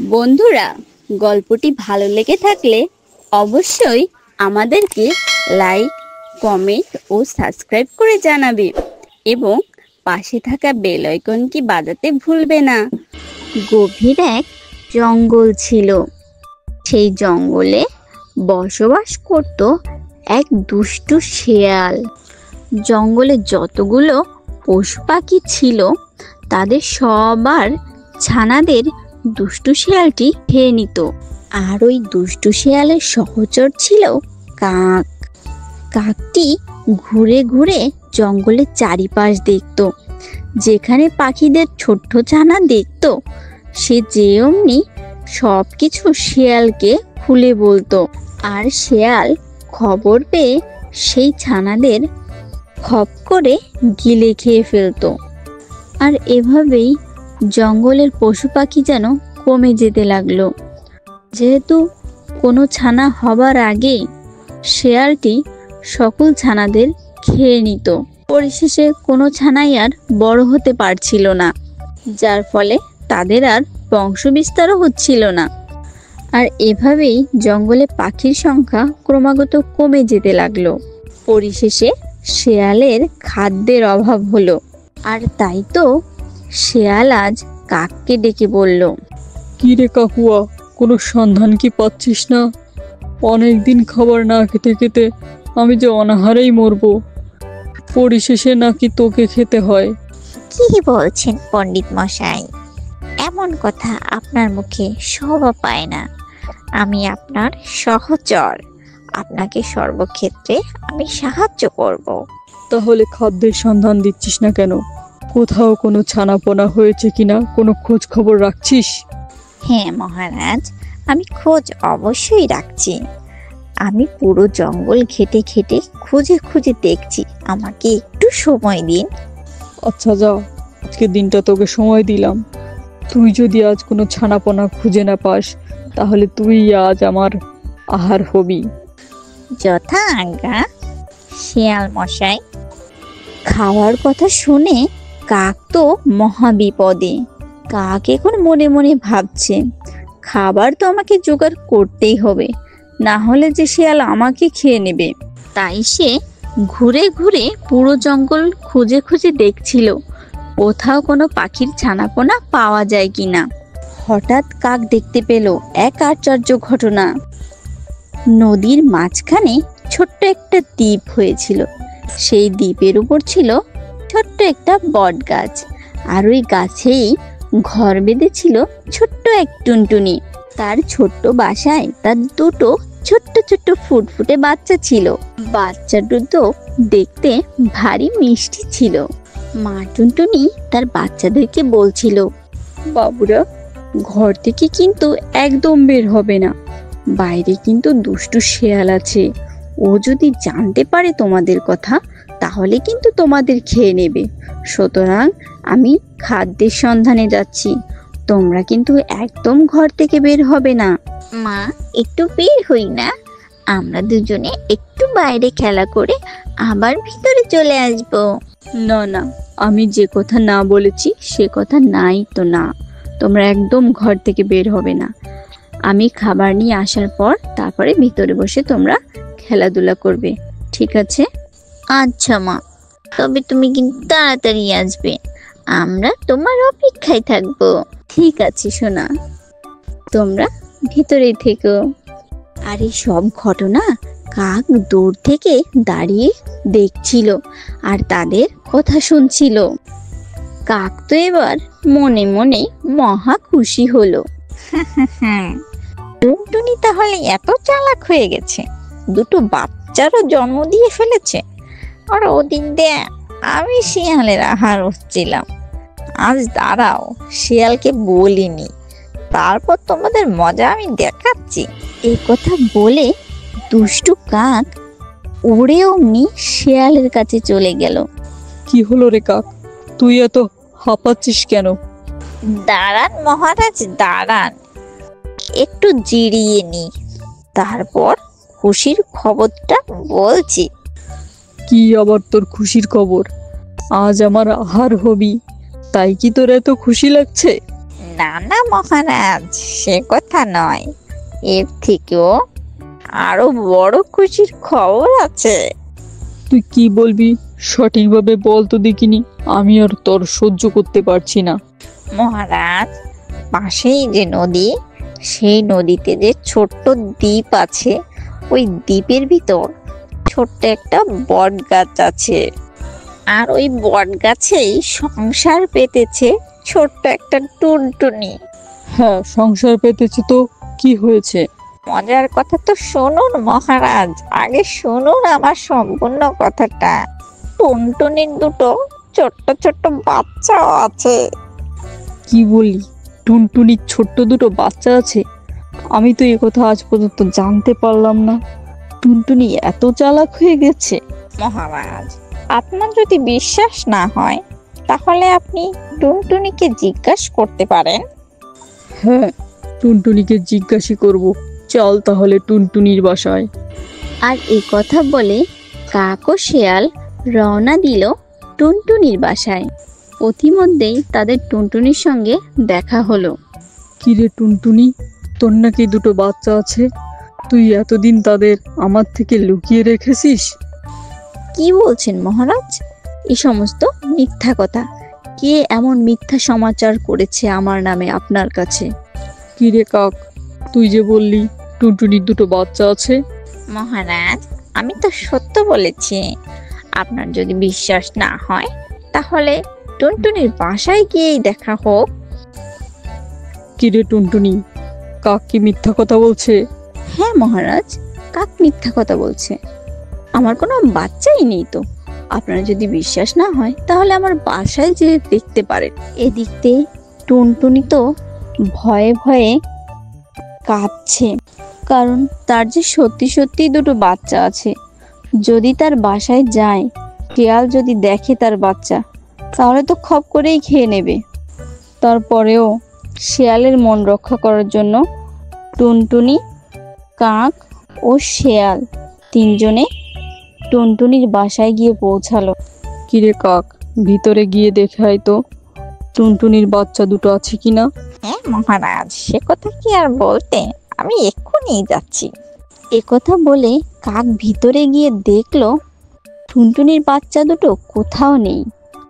বন্ধুরা, গল্পটি ভালো লেগে থাকলে অবশ্যই আমাদেরকে লাইক, কমেন্ট ও সাবস্ক্রাইব করে জানাবে এবং পাশে থাকা বেল আইকনটি বাজাতে ভুলবে না। গভীর এক জঙ্গল ছিল। সেই জঙ্গলে বসবাস করত এক দুষ্টু শেয়াল। জঙ্গলে যতগুলো পশু পাখি ছিল তাদের সবার ছানাদের দুষ্টু শেয়ালটি খেয়ে নিত। আর ওই দুষ্টু শেয়ালের সহচর ছিল কাক। কাকটি ঘুরে ঘুরে জঙ্গলের চারিপাশ দেখত। যেখানে পাখিদের ছোট্ট ছানা দেখত সে যেমনি সব কিছু শেয়ালকে খুলে বলতো। আর শেয়াল খবর পেয়ে সেই ছানাদের খপ করে গিলে খেয়ে ফেলতো। আর এভাবেই জঙ্গলের পশু পাখি যেন কমে যেতে লাগলো। যেহেতু কোনো ছানা হবার আগে শেয়ালটি সকল ছানাদের খেয়ে নিত। পরিশেষে কোনো ছানাই আর বড় হতে পারছিল না, যার ফলে তাদের আর বংশ বিস্তারও হচ্ছিল না। আর এভাবেই জঙ্গলে পাখির সংখ্যা ক্রমাগত কমে যেতে লাগলো। পরিশেষে শেয়ালের খাদ্যের অভাব হলো। আর তাই তো শেয়াল আজ কাককে ডেকে বলল, কি রে কাকুয়া, কোনো সন্ধান কি পাচ্ছিস না? অনেকদিন খাবার না খেতে খেতে আমি যে অনাহারেই মরবো, পরিশেষে নাকি তোকে খেতে হয়। কি বলছেন পণ্ডিত মশাই? এমন কথা আপনার মুখে শোভা পায় না। আমি আপনার সহচর, আপনাকে সর্বক্ষেত্রে আমি সাহায্য করব। তাহলে খাদ্যের সন্ধান দিচ্ছিস না কেন? কোথাও কোনো ছানাপোনা হয়েছে কিনা কোনো খোঁজ খবর রাখছিস? হ্যাঁ মহারাজ, আমি খোঁজ অবশ্যই রাখছি। আমি পুরো জঙ্গল ঘেটে ঘেটে খুঁজে খুঁজে দেখছি, আমাকে একটু সময় দিন। আচ্ছা যা, আজকে দিনটা তোকে সময় দিলাম। তুই যদি আজ কোনো ছানাপোনা খুঁজে না পাস তাহলে তুই আজ আমার আহার হবি। যথা আজ্ঞা শিয়াল মশাই। খাওয়ার কথা শুনে কাক তো মহা বিপদে। কাক এখন মনে মনে ভাবছে, খাবার তো আমাকে জোগাড় করতেই হবে, না হলে যে শেয়াল আমাকে খেয়ে নেবে। তাই সে ঘুরে ঘুরে পুরো জঙ্গল খুঁজে খুঁজে দেখছিল কোথাও কোনো পাখির ছানাপোনা পাওয়া যায় কিনা। হঠাৎ কাক দেখতে পেল এক আশ্চর্য ঘটনা। নদীর মাঝখানে ছোট্ট একটা দ্বীপ হয়েছিল। সেই দ্বীপের উপর ছিল ছোট্ট একটা বট গাছ। আর ওই গাছেই ঘর বেঁধেছিল ছোট্ট এক টুনটুনি। তার ছোট্ট বাসায় তার দুটো ছোট্ট ছোট্ট ফুটফুটে বাচ্চা ছিল। বাচ্চা দুটো দেখতে ভারী মিষ্টি ছিল। মা টুনটুনি তার বাচ্চাদেরকে বলছিল, বাবুরা, ঘর থেকে কিন্তু একদম বের হবে না। বাইরে কিন্তু দুষ্টু শেয়াল আছে। ও যদি জানতে পারে তোমাদের কথা তাহলে কিন্তু তোমাদের খেয়ে নেবে। সুতরাং আমি খাদ্যের সন্ধানে যাচ্ছি, তোমরা কিন্তু একদম ঘর থেকে বের হবে না। মা, একটু বের হই না? আমরা দুজনে একটু বাইরে খেলা করে আবার ভিতরে চলে আসব। না না, আমি যে কথা না বলেছি সে কথা নাই তো না। তোমরা একদম ঘর থেকে বের হবে না। আমি খাবার নিয়ে আসার পর তারপরে ভিতরে বসে তোমরা খেলাধুলা করবে, ঠিক আছে? আচ্ছা মা, তবে তুমি কিন্তু তাড়াতাড়ি আসবে, আমরা তোমার অপেক্ষায় থাকবো। ঠিক আছে সোনা, তোমরা ভিতরেই থেকো। আর এই সব ঘটনা কাক দূর থেকে দাঁড়িয়ে দেখছিল আর তাদের কথা শুনছিল। কাক তো এবার মনে মনে মহা খুশি হলো। টুনটুনি তাহলে এত চালাক হয়ে গেছে, দুটো বাচ্চারও জন্ম দিয়ে ফেলেছে। আর ওদিক দিয়ে আমি শিয়ালের আহার হচ্ছিলাম। আজ দাঁড়াও, শিয়ালকে বলিনি, তারপর তোমাদের মজা আমি দেখাচ্ছি। এই কথা বলে দুষ্টু কাক উড়ে অমনি শেয়ালের কাছে চলে গেল। কি হলো রে কাক, তুই এত হাঁপাচ্ছিস কেন? দাঁড়ান মহারাজ, দাঁড়ান, একটু জিরিয়ে নি, তারপর খুশির খবরটা বলছি। কি আবার তোর খুশির খবর? আজ আমার আহার হবি, তাই কি তোর এত খুশি লাগছে? না না মহারাজ, সে কথা নয়, এর থেকেও আরো বড় খুশির খবর আছে। তুই কি বলবি সঠিকভাবে বল তো দেখিনি, আমি আর তোর সহ্য করতে পারছি না। মহারাজ, পাশেই যে নদী, সেই নদীতে যে ছোট্ট দ্বীপ আছে, ওই দ্বীপের ভিতর ছোট্ট একটা বট গাছ আছে। আর ওই বট গাছেই সংসার পেতেছে ছোট্ট একটা টুনটুনি। হ্যাঁ, সংসার পেতেছি তো, কি হয়েছে? মজার কথা তো শুনুন মহারাজ, আগে শুনুন আমার সম্পূর্ণ কথাটা। টুনটুনির দুটো ছোট্ট ছোট্ট বাচ্চাও আছে। কি বলি, টুনটুনির ছোট্ট দুটো বাচ্চা আছে? আমি তো এ কথা আজ পর্যন্ত জানতে পারলাম না। টুনটুনি এত চালাক হয়ে গেছে? মহারাজ, আপনার যদি বিশ্বাস না হয় তাহলে আপনি টুনটুনিকে জিজ্ঞাসা করতে পারেন। হ্যাঁ, টুনটুনিকে জিজ্ঞাসা করব। চল তাহলে টুনটুনির বাসায়। আর এই কথা বলে কাক ও শেয়াল রওনা দিল টুনটুনির বাসায়। পথিমধ্যেই তাদের টুনটুনির সঙ্গে দেখা হলো। কি রে টুনটুনি, তোর নাকি দুটো বাচ্চা আছে? তুই এতদিন তাদের আমার থেকে লুকিয়ে রেখেছিস? কি বলছেন মহারাজ? এই সমস্ত মিথ্যা কথা। কে এমন মিথ্যা সমাচার করেছে আমার নামে আপনার কাছে? কি রে কাক, তুই যে বললি টুনটুনির দুটো বাচ্চা আছে? মহারাজ, আমি তো সত্য বলেছি। আপনার যদি বিশ্বাস না হয় তাহলে টুনটুনির বাসায় গিয়েই দেখা হোক। কি রে টুনটুনি, কাক কি মিথ্যা কথা বলছে? হ্যাঁ মহারাজ, কাক মিথ্যা কথা বলছে। আমার কোনো বাচ্চাই নেই তো। আপনার যদি বিশ্বাস না হয় তাহলে আমার বাসায় যেয়ে দেখতে পারেন। এদিকে টুনটুনি তো ভয়ে ভয়ে কাঁপছে, কারণ তার যে সত্যি সত্যি দুটো বাচ্চা আছে। যদি তার বাসায় যায়, শিয়াল যদি দেখে তার বাচ্চা, তাহলে তো খপ করেই খেয়ে নেবে। তারপরেও শিয়ালের মন রক্ষা করার জন্য টুনটুনি, কাক ও শেয়াল তিনজনে টুনটুনির বাসায় গিয়ে পৌঁছালো। কি রে কাক, ভিতরে গিয়ে দেখাই তো টুনটুনির বাচ্চা দুটো আছে কিনা। হ্যাঁ মহারাজ, সে কথা কি আর বলতে, আমি এক্ষুনি যাচ্ছি। একথা বলে কাক ভিতরে গিয়ে দেখলো টুনটুনির বাচ্চা দুটো কোথাও নেই।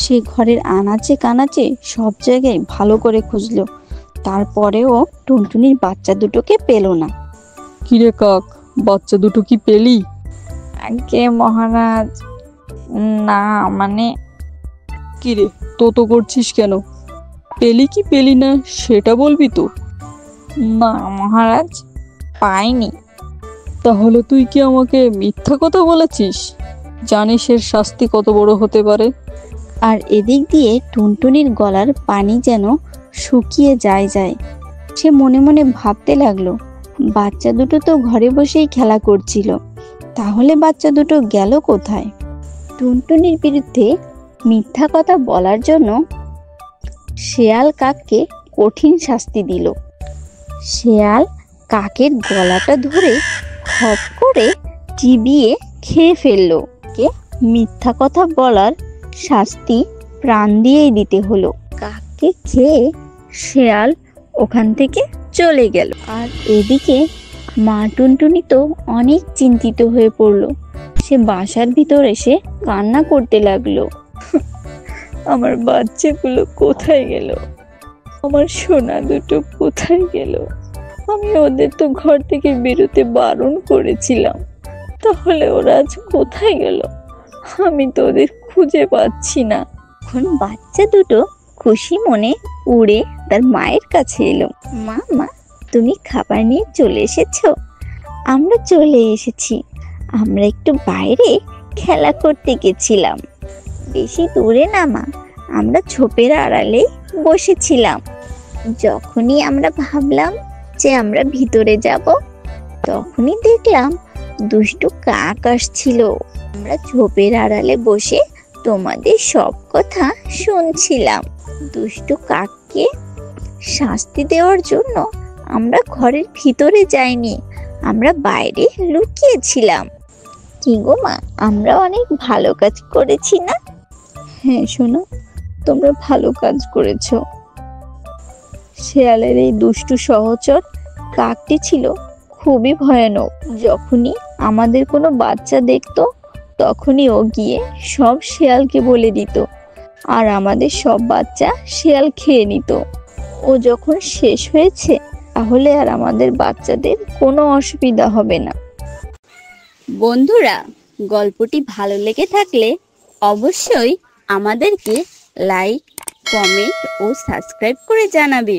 সে ঘরের আনাচে কানাচে সব জায়গায় ভালো করে খুঁজলো, তারপরেও টুনটুনির বাচ্চা দুটোকে পেল না। কি রে কাক, বাচ্চা দুটো কি পেলি? আগে মহারাজ, না মানে কি রে, তো করছিস কেন? পেলি কি পেলি না সেটা বলবি তো। না মহারাজ, পাইনি। তাহলে তুই কি আমাকে মিথ্যা কথা বলেছিস? জানিস এর শাস্তি কত বড় হতে পারে? আর এদিক দিয়ে টুনটুনির গলার পানি যেন শুকিয়ে যায়। সে মনে মনে ভাবতে লাগলো, বাচ্চা দুটো তো ঘরে বসেই খেলা করছিল, তাহলে বাচ্চা দুটো গেল কোথায়? টুনটুনির বিরুদ্ধে মিথ্যা কথা বলার জন্য শেয়াল কাককে কঠিন শাস্তি দিল। শেয়াল কাকের গলাটা ধরে খপ করে চিবিয়ে খেয়ে ফেললো। কে মিথ্যা কথা বলার শাস্তি প্রাণ দিয়েই দিতে হলো। কাককে খেয়ে শেয়াল ওখান থেকে চলে গেল। আর এদিকে মা টুনটুনি তো অনেক চিন্তিত হয়ে পড়লো। সে বাসার ভিতর এসে কান্না করতে লাগলো। আমার বাচ্চাগুলো কোথায় গেল? আমার সোনা দুটো কোথায় গেল? আমি ওদের তো ঘর থেকে বেরোতে বারণ করেছিলাম, তাহলে ওরা আজ কোথায় গেল? আমি তো ওদের খুঁজে পাচ্ছি না। এখন বাচ্চা দুটো খুশি মনে উড়ে তার মায়ের কাছে এলো। মা, তুমি খাবার নিয়ে চলে এসেছো? আমরা চলে এসেছি। আমরা একটু বাইরে খেলা করতে গেছিলাম। বেশি দূরে না মা, আমরা ঝোপের আড়ালে বসেছিলাম। যখনই আমরা ভাবলাম যে আমরা ভিতরে যাব, তখনই দেখলাম দুষ্টু কাক আসছিল। আমরা ঝোপের আড়ালে বসে তোমাদের সব কথা শুনছিলাম। দুষ্টু কাককে শাস্তি দেওয়ার জন্য আমরা ঘরের ভিতরে যাইনি, আমরা বাইরে লুকিয়েছিলাম। কি গো মা, আমরা অনেক ভালো কাজ করেছি না? হ্যাঁ শোনো, তোমরা ভালো কাজ করেছো। শেয়ালের এই দুষ্টু সহচর কাকটি ছিল খুবই ভয়ানক। যখনই আমাদের কোনো বাচ্চা দেখতো তখনই ও গিয়ে সব শেয়ালকে বলে দিত, আর আমাদের সব বাচ্চা শেয়াল খেয়ে নিত। ও যখন শেষ হয়েছে তাহলে আর আমাদের বাচ্চাদের কোনো অসুবিধা হবে না। বন্ধুরা, গল্পটি ভালো লেগে থাকলে অবশ্যই আমাদেরকে লাইক, কমেন্ট ও সাবস্ক্রাইব করে জানাবে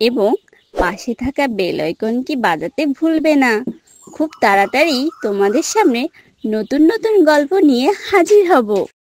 এবং পাশে থাকা বেল আইকনটি বাজাতে ভুলবে না। খুব তাড়াতাড়ি তোমাদের সামনে নতুন নতুন গল্প নিয়ে হাজির হব।